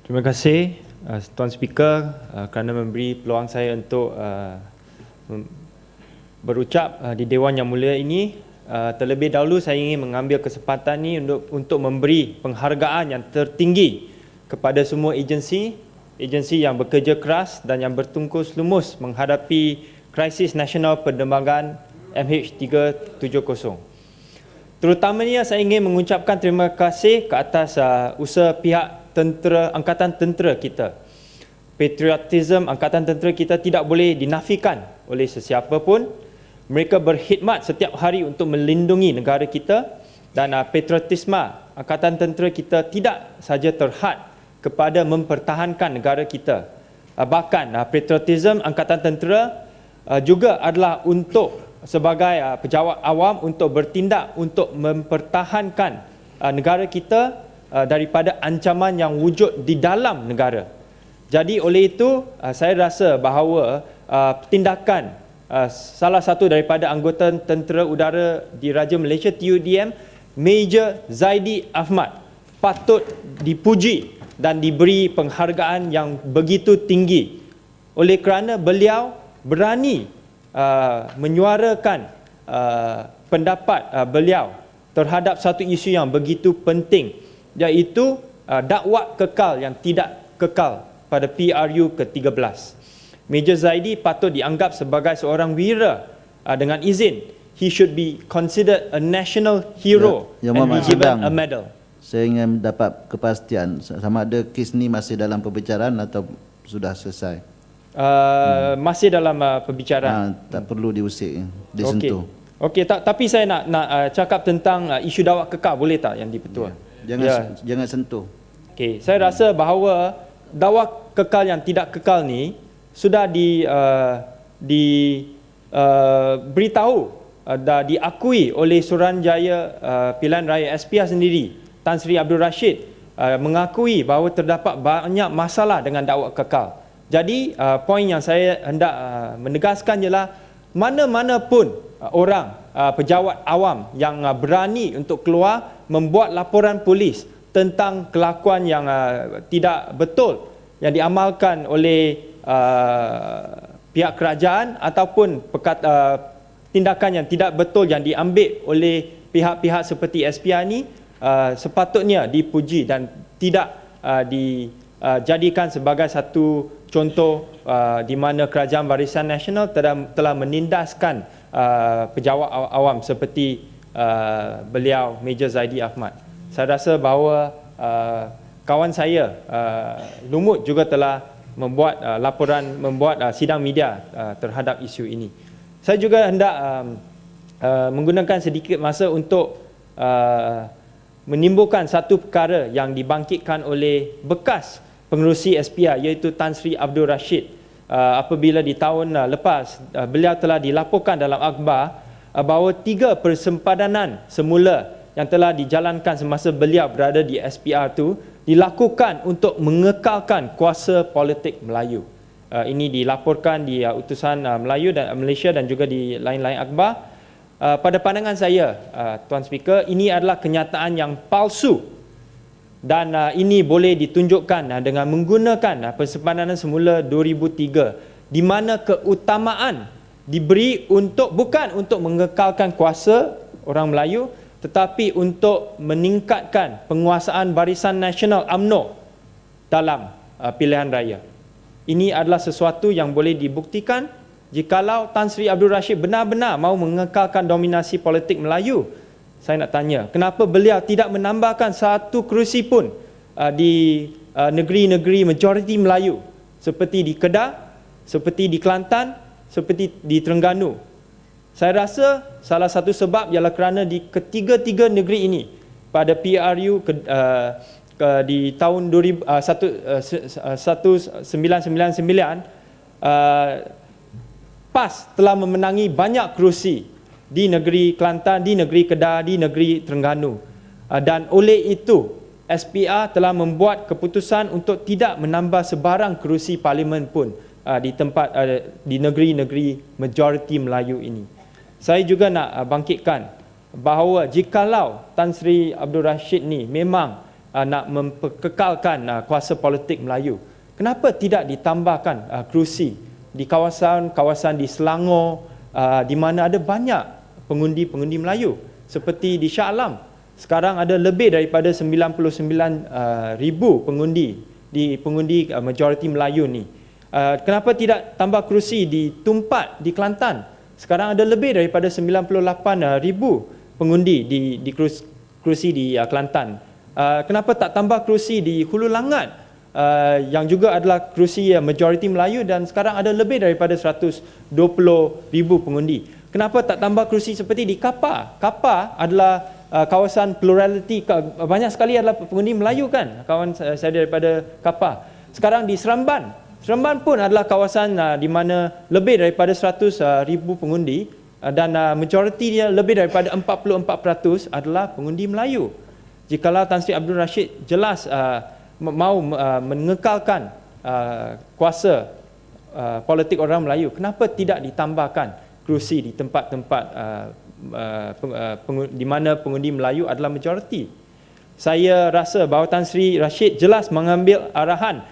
Terima kasih Tuan Speaker kerana memberi peluang saya untuk berucap di Dewan Yang Mulia ini. Terlebih dahulu saya ingin mengambil kesempatan ini untuk memberi penghargaan yang tertinggi kepada semua agensi yang bekerja keras dan yang bertungkus lumus menghadapi krisis nasional penerbangan MH370. Terutamanya saya ingin mengucapkan terima kasih ke atas usaha pihak Angkatan Tentera kita. Patriotism Angkatan Tentera kita tidak boleh dinafikan oleh sesiapa pun. Mereka berkhidmat setiap hari untuk melindungi negara kita, dan patriotisme Angkatan Tentera kita tidak saja terhad kepada mempertahankan negara kita. Bahkan patriotism Angkatan Tentera juga adalah untuk sebagai pejabat awam untuk bertindak untuk mempertahankan negara kita daripada ancaman yang wujud di dalam negara. Jadi oleh itu saya rasa bahawa tindakan salah satu daripada anggota Tentera Udara Diraja Malaysia TUDM, Major Zaidi Ahmad, patut dipuji dan diberi penghargaan yang begitu tinggi oleh kerana beliau berani menyuarakan pendapat beliau terhadap satu isu yang begitu penting, iaitu dakwah kekal yang tidak kekal pada PRU ke-13. Major Zaidi patut dianggap sebagai seorang wira dengan izin. He should be considered a national hero and be given a medal. Saya ingin dapat kepastian sama ada kes ni masih dalam pembicaraan atau sudah selesai. Masih dalam pembicaraan. Tak perlu diusik, disentuh. Okey, tapi saya nak cakap tentang isu dakwah kekal, boleh tak yang di-Pertua? Jangan sentuh. Okey, saya rasa bahawa dakwah kekal yang tidak kekal ni sudah diberitahu dan diakui oleh Suruhanjaya Pilihan Raya SPR sendiri. Tan Sri Abdul Rashid mengakui bahawa terdapat banyak masalah dengan dakwah kekal. Jadi poin yang saya hendak menegaskan ialah mana-mana pun orang pejabat awam yang berani untuk keluar membuat laporan polis tentang kelakuan yang tidak betul yang diamalkan oleh pihak kerajaan ataupun tindakan yang tidak betul yang diambil oleh pihak-pihak seperti SPR ni sepatutnya dipuji dan tidak dijadikan sebagai satu contoh di mana Kerajaan Barisan Nasional telah menindaskan pejabat awam seperti beliau Major Zaidi Ahmad. Saya rasa bahawa kawan saya Lumut juga telah membuat sidang media terhadap isu ini. Saya juga hendak menggunakan sedikit masa untuk menimbulkan satu perkara yang dibangkitkan oleh bekas pengerusi SPR, iaitu Tan Sri Abdul Rashid, apabila di tahun lepas beliau telah dilaporkan dalam akhbar bahawa 3 persempadanan semula yang telah dijalankan semasa beliau berada di SPR itu dilakukan untuk mengekalkan kuasa politik Melayu. Ini dilaporkan di utusan Melayu dan Malaysia dan juga di lain-lain akhbar. Pada pandangan saya, Tuan Speaker, ini adalah kenyataan yang palsu dan ini boleh ditunjukkan dengan menggunakan persempadanan semula 2003 di mana keutamaan diberi bukan untuk mengekalkan kuasa orang Melayu tetapi untuk meningkatkan penguasaan Barisan Nasional UMNO dalam pilihan raya. Ini adalah sesuatu yang boleh dibuktikan jikalau Tan Sri Abdul Rashid benar-benar mahu mengekalkan dominasi politik Melayu. Saya nak tanya, kenapa beliau tidak menambahkan satu kerusi pun di negeri-negeri majoriti Melayu seperti di Kedah, seperti di Kelantan, seperti di Terengganu? Saya rasa salah satu sebab ialah kerana di ketiga-tiga negeri ini pada PRU di tahun 1999 PAS telah memenangi banyak kerusi di negeri Kelantan, di negeri Kedah, di negeri Terengganu. Dan oleh itu, SPR telah membuat keputusan untuk tidak menambah sebarang kerusi parlimen pun di negeri-negeri majoriti Melayu ini. Saya juga nak bangkitkan bahawa jikalau Tan Sri Abdul Rashid ni memang nak memperkekalkan kuasa politik Melayu, kenapa tidak ditambahkan kerusi di kawasan-kawasan di Selangor di mana ada banyak pengundi-pengundi Melayu, seperti di Shah Alam. Sekarang ada lebih daripada 99,000 pengundi majoriti Melayu ni. Kenapa tidak tambah kerusi di Tumpat di Kelantan? Sekarang ada lebih daripada 98,000 pengundi di kerusi di Kelantan. Kenapa tak tambah kerusi di Hulu Langat yang juga adalah kerusi majoriti Melayu dan sekarang ada lebih daripada 120,000 pengundi? Kenapa tak tambah kerusi seperti di Kapar? Kapar adalah kawasan plurality, banyak sekali adalah pengundi Melayu kan, kawan saya daripada Kapar. Sekarang di Seremban pun adalah kawasan di mana lebih daripada 100,000 pengundi dan majoriti dia lebih daripada 44% adalah pengundi Melayu. Jikalau Tan Sri Abdul Rashid jelas mahu mengekalkan kuasa politik orang Melayu, kenapa tidak ditambahkan kerusi di tempat-tempat di mana pengundi Melayu adalah majoriti? Saya rasa bahawa Tan Sri Rashid jelas mengambil arahan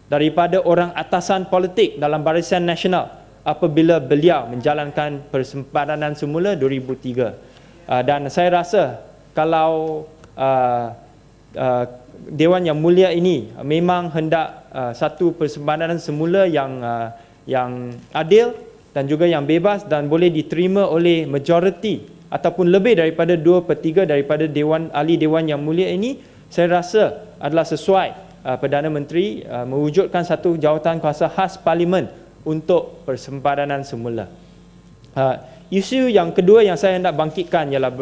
daripada orang atasan politik dalam Barisan Nasional apabila beliau menjalankan persempadanan semula 2003. Dan saya rasa kalau Dewan Yang Mulia ini memang hendak satu persempadanan semula yang adil dan juga yang bebas dan boleh diterima oleh majoriti ataupun lebih daripada 2/3 daripada ahli Dewan Yang Mulia ini, saya rasa adalah sesuai Perdana Menteri mewujudkan satu jawatan kuasa khas Parlimen untuk persempadanan semula. Isu yang kedua yang saya hendak bangkitkan ialah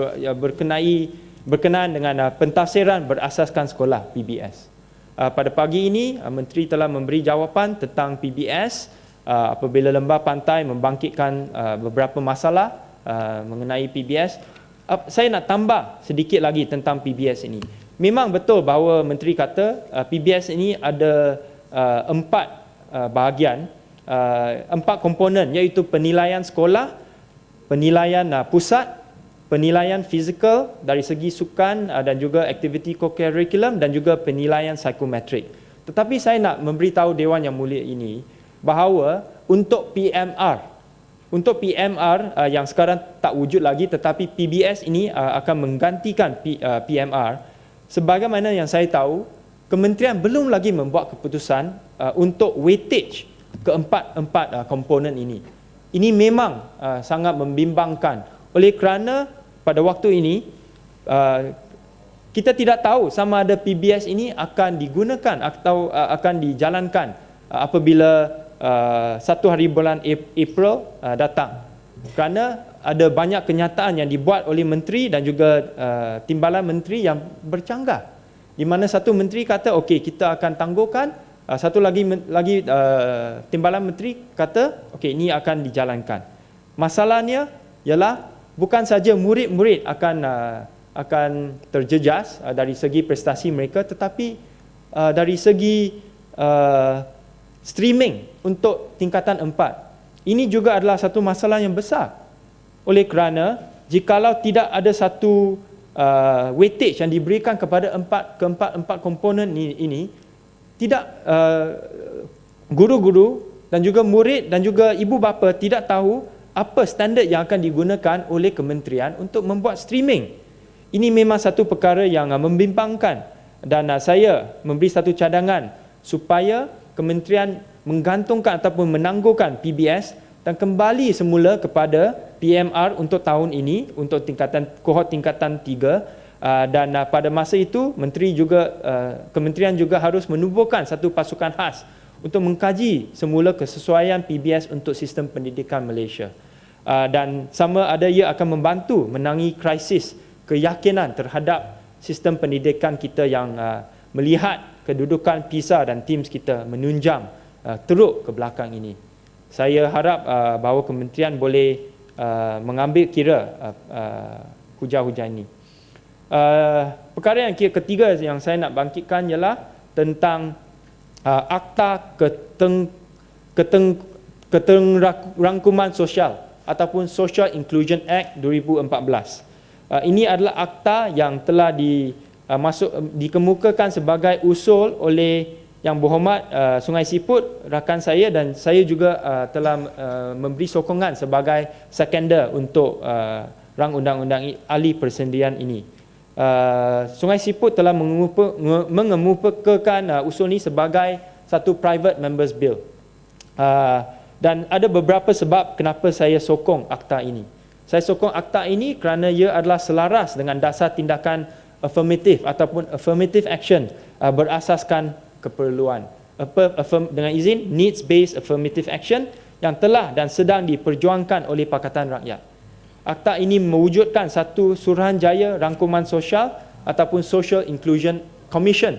berkenaan dengan pentafsiran berasaskan sekolah PBS. Pada pagi ini Menteri telah memberi jawapan tentang PBS apabila Lembah Pantai membangkitkan beberapa masalah mengenai PBS. Saya nak tambah sedikit lagi tentang PBS ini. Memang betul bahawa Menteri kata PBS ini ada 4 bahagian, 4 komponen, iaitu penilaian sekolah, penilaian pusat, penilaian fizikal dari segi sukan dan juga aktiviti co-curriculum dan juga penilaian psikometrik. Tetapi saya nak memberitahu Dewan Yang Mulia ini bahawa untuk PMR yang sekarang tak wujud lagi, tetapi PBS ini akan menggantikan PMR. Sebagaimana yang saya tahu, kementerian belum lagi membuat keputusan untuk weightage keempat komponen ini. Ini memang sangat membimbangkan. Oleh kerana pada waktu ini kita tidak tahu sama ada PBS ini akan digunakan atau akan dijalankan apabila 1 hari bulan April datang. Kerana ada banyak kenyataan yang dibuat oleh menteri dan juga timbalan menteri yang bercanggah, di mana satu menteri kata okey kita akan tangguhkan, satu lagi timbalan menteri kata okey ini akan dijalankan. Masalahnya ialah bukan saja murid-murid akan terjejas dari segi prestasi mereka, tetapi dari segi streaming untuk tingkatan 4. Ini juga adalah satu masalah yang besar. Oleh kerana jikalau tidak ada satu weightage yang diberikan kepada keempat komponen ini, tidak guru-guru dan juga murid dan juga ibu bapa tidak tahu apa standard yang akan digunakan oleh kementerian untuk membuat streaming. Ini memang satu perkara yang membimbangkan dan saya memberi satu cadangan supaya kementerian menggantungkan ataupun menangguhkan PBS dan kembali semula kepada PMR untuk tahun ini, untuk kohort tingkatan 3, dan pada masa itu kementerian juga harus menubuhkan satu pasukan khas untuk mengkaji semula kesesuaian PBS untuk sistem pendidikan Malaysia, dan sama ada ia akan membantu menangi krisis keyakinan terhadap sistem pendidikan kita yang melihat kedudukan PISA dan TIMSS kita menunjang teruk ke belakang ini. Saya harap bahawa kementerian boleh mengambil kira hujah-hujah ini. Perkara yang ketiga yang saya nak bangkitkan ialah tentang Akta Keterangkuman Sosial ataupun Social Inclusion Act 2014. Ini adalah akta yang telah dikemukakan sebagai usul oleh Yang Berhormat Sungai Siput, rakan saya, dan saya juga telah memberi sokongan sebagai sekender untuk rang undang-undang ahli persendirian ini. Sungai Siput telah mengemukakan usul ini sebagai satu private members bill. Dan ada beberapa sebab kenapa saya sokong akta ini. Saya sokong akta ini kerana ia adalah selaras dengan dasar tindakan affirmative ataupun affirmative action berasaskan keperluan. Dengan izin, needs-based affirmative action yang telah dan sedang diperjuangkan oleh Pakatan Rakyat. Akta ini mewujudkan satu suruhanjaya rangkuman sosial ataupun Social Inclusion Commission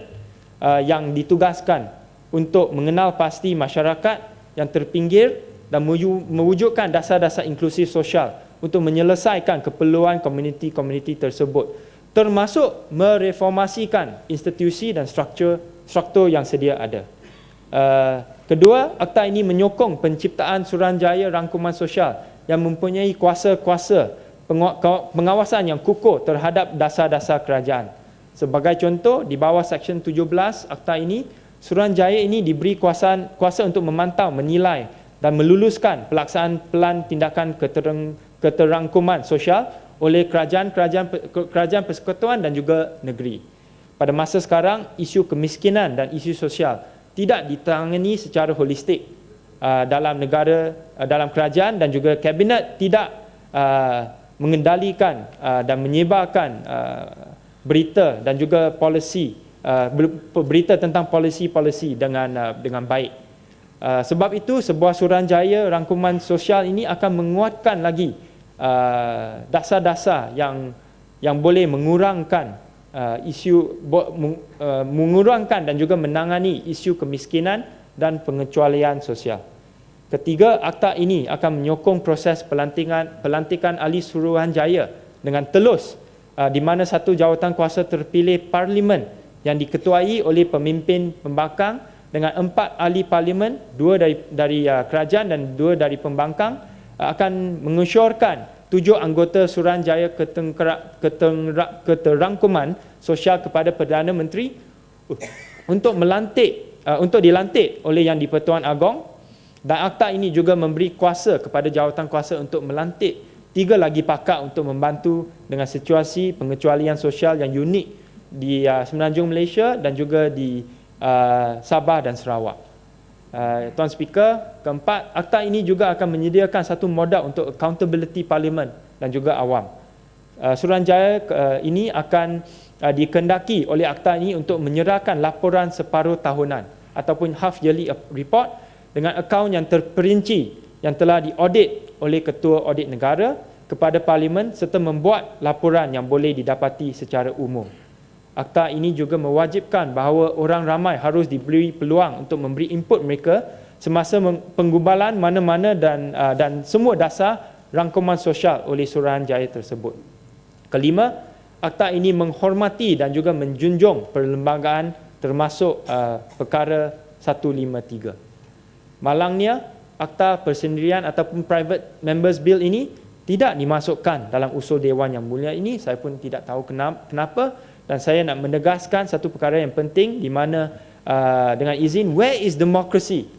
yang ditugaskan untuk mengenal pasti masyarakat yang terpinggir dan mewujudkan dasar-dasar inklusif sosial untuk menyelesaikan keperluan komuniti-komuniti tersebut, termasuk mereformasikan institusi dan struktur yang sedia ada. Kedua, akta ini menyokong penciptaan suruhanjaya rangkuman sosial yang mempunyai kuasa-kuasa pengawasan yang kukuh terhadap dasar-dasar kerajaan. Sebagai contoh, di bawah Seksyen 17 akta ini, suruhanjaya ini diberi kuasa untuk memantau, menilai dan meluluskan pelaksanaan pelan tindakan keterangkuman sosial oleh kerajaan persekutuan dan juga negeri. Pada masa sekarang, isu kemiskinan dan isu sosial tidak ditangani secara holistik dalam negara, dalam kerajaan, dan juga kabinet tidak mengendalikan dan menyebarkan berita dan juga polisi, berita tentang polisi-polisi dengan baik. Sebab itu, sebuah suruhanjaya rangkuman sosial ini akan menguatkan lagi dasar-dasar yang boleh mengurangkan mengurangkan dan juga menangani isu kemiskinan dan pengecualian sosial. Ketiga, akta ini akan menyokong proses pelantikan ahli suruhanjaya dengan telus, di mana satu jawatan kuasa terpilih parlimen yang diketuai oleh pemimpin pembangkang dengan 4 ahli parlimen, 2 dari kerajaan dan 2 dari pembangkang, akan mengesyorkan 7 anggota suruhanjaya keterangkuman sosial kepada Perdana Menteri untuk dilantik oleh Yang di-Pertuan Agong. Dan akta ini juga memberi kuasa kepada jawatan kuasa untuk melantik 3 lagi pakar untuk membantu dengan situasi pengecualian sosial yang unik di Semenanjung Malaysia dan juga di Sabah dan Sarawak. Tuan Speaker, keempat, akta ini juga akan menyediakan satu modal untuk accountability parlimen dan juga awam. Suruhanjaya ini akan dikehendaki oleh akta ini untuk menyerahkan laporan separuh tahunan ataupun half yearly report dengan akaun yang terperinci yang telah diaudit oleh Ketua Audit Negara kepada parlimen serta membuat laporan yang boleh didapati secara umum. Akta ini juga mewajibkan bahawa orang ramai harus diberi peluang untuk memberi input mereka semasa penggubalan mana-mana dan semua dasar rangkuman sosial oleh suruhanjaya tersebut. Kelima, akta ini menghormati dan juga menjunjung perlembagaan termasuk perkara 153. Malangnya, akta persendirian ataupun private members bill ini tidak dimasukkan dalam usul Dewan Yang Mulia ini. Saya pun tidak tahu kenapa. Dan saya nak menegaskan satu perkara yang penting, di mana dengan izin, where is democracy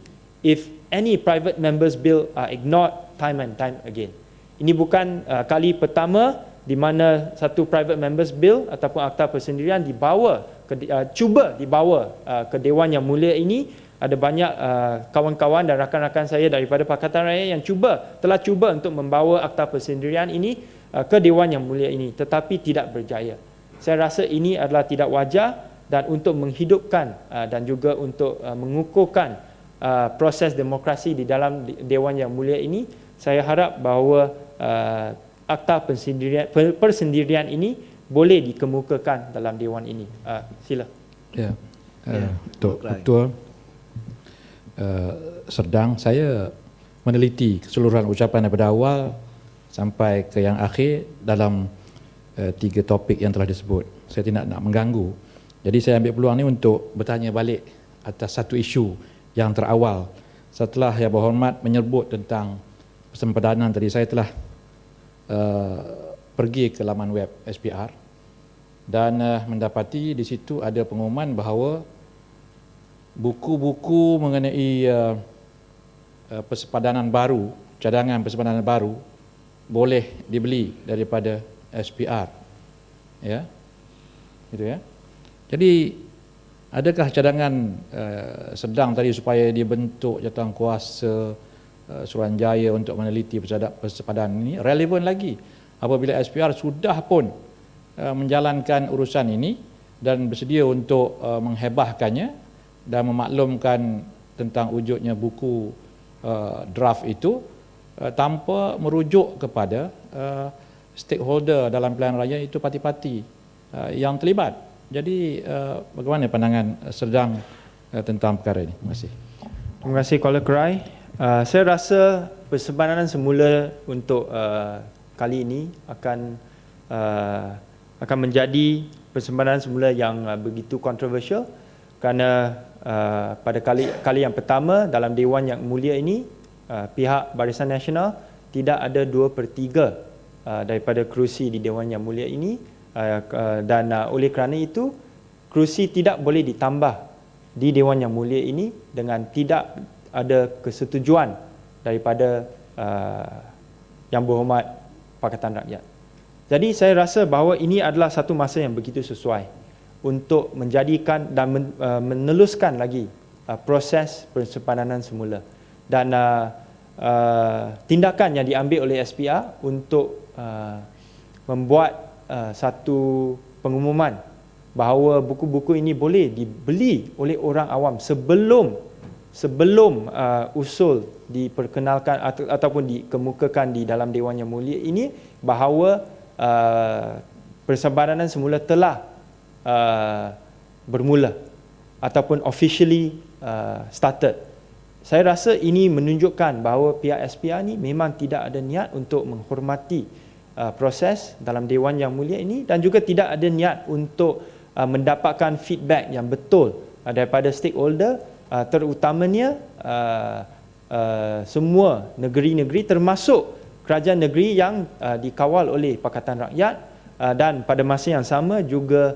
if any private members bill are ignored time and time again? Ini bukan kali pertama di mana satu private members bill ataupun akta persendirian cuba dibawa ke Dewan Yang Mulia ini. Ada banyak kawan-kawan dan rakan-rakan saya daripada Pakatan Rakyat yang telah cuba untuk membawa akta persendirian ini ke Dewan Yang Mulia ini, tetapi tidak berjaya. Saya rasa ini adalah tidak wajar, dan untuk menghidupkan dan juga untuk mengukuhkan proses demokrasi di dalam Dewan Yang Mulia ini, saya harap bahawa akta persendirian ini boleh dikemukakan dalam Dewan ini. Sila. Ya, Betul. Sedang saya meneliti keseluruhan ucapan daripada awal sampai ke yang akhir dalam 3 topik yang telah disebut. Saya tidak nak mengganggu. Jadi saya ambil peluang ini untuk bertanya balik atas satu isu yang terawal. Setelah Yang Berhormat menyebut tentang persempadanan tadi, saya telah pergi ke laman web SPR dan mendapati di situ ada pengumuman bahawa buku-buku mengenai persepadanan baru, cadangan persepadanan baru boleh dibeli daripada SPR. Ya. Gitu ya. Jadi adakah cadangan sedang tadi supaya dibentuk jawatankuasa Suruhanjaya untuk meneliti persepadanan ini relevan lagi apabila SPR sudah pun menjalankan urusan ini dan bersedia untuk menghebahkannya dan memaklumkan tentang wujudnya buku draft itu tanpa merujuk kepada stakeholder dalam pilihan raya itu parti-parti yang terlibat. Jadi bagaimana pandangan Serdang tentang perkara ini? Terima kasih. Terima kasih Caller Cry. Saya rasa persepadanan semula untuk kali ini akan menjadi persepadanan semula yang begitu kontroversial kerana pada kali yang pertama dalam Dewan Yang Mulia ini pihak Barisan Nasional tidak ada 2/3 daripada kerusi di Dewan Yang Mulia ini dan oleh kerana itu kerusi tidak boleh ditambah di Dewan Yang Mulia ini dengan tidak ada kesetujuan daripada Yang Berhormat Pakatan Rakyat. Jadi saya rasa bahawa ini adalah satu masa yang begitu sesuai untuk menjadikan dan meneruskan lagi proses persepadanan semula. Dan tindakan yang diambil oleh SPR untuk membuat satu pengumuman bahawa buku-buku ini boleh dibeli oleh orang awam sebelum usul diperkenalkan ataupun dikemukakan di dalam Dewan Yang Mulia ini, bahawa persepadanan semula telah bermula ataupun officially started. Saya rasa ini menunjukkan bahawa pihak SPR ni memang tidak ada niat untuk menghormati proses dalam Dewan Yang Mulia ini dan juga tidak ada niat untuk mendapatkan feedback yang betul daripada stakeholder, terutamanya semua negeri-negeri termasuk kerajaan negeri yang dikawal oleh Pakatan Rakyat dan pada masa yang sama juga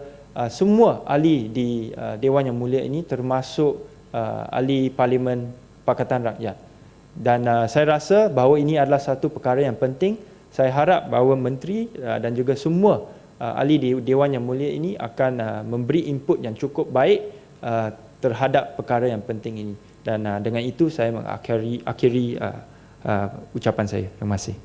semua ahli di Dewan Yang Mulia ini termasuk ahli Parlimen Pakatan Rakyat. Dan saya rasa bahawa ini adalah satu perkara yang penting. Saya harap bahawa menteri dan juga semua ahli di Dewan Yang Mulia ini akan memberi input yang cukup baik terhadap perkara yang penting ini. Dan dengan itu saya mengakhiri ucapan saya. Terima kasih.